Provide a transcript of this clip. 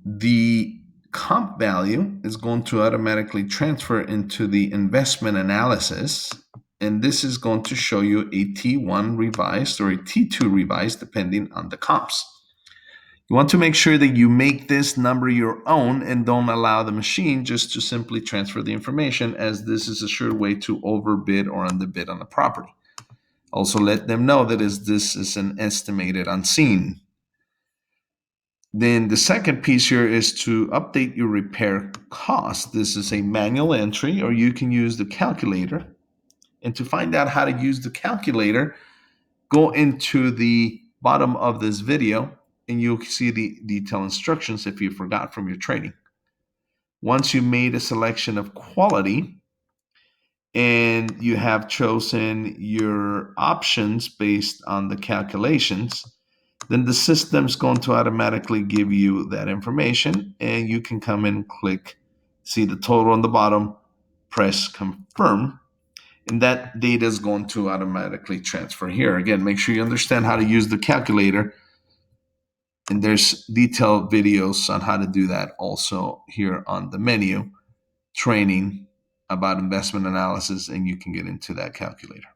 The comp value is going to automatically transfer into the investment analysis. And this is going to show you a T1 revised or a T2 revised depending on the comps. You want to make sure that you make this number your own and don't allow the machine just to simply transfer the information, as this is a sure way to overbid or underbid on the property. Also let them know that this is an estimated unseen. Then the second piece here is to update your repair cost. This is a manual entry, or you can use the calculator. And to find out how to use the calculator, go into the bottom of this video and you'll see the detailed instructions if you forgot from your training. Once you made a selection of quality and you have chosen your options based on the calculations, then the system's going to automatically give you that information, and you can come and click, see the total on the bottom, press confirm, and that data is going to automatically transfer here. Again, make sure you understand how to use the calculator, and there's detailed videos on how to do that also here on the menu, training about investment analysis, and you can get into that calculator.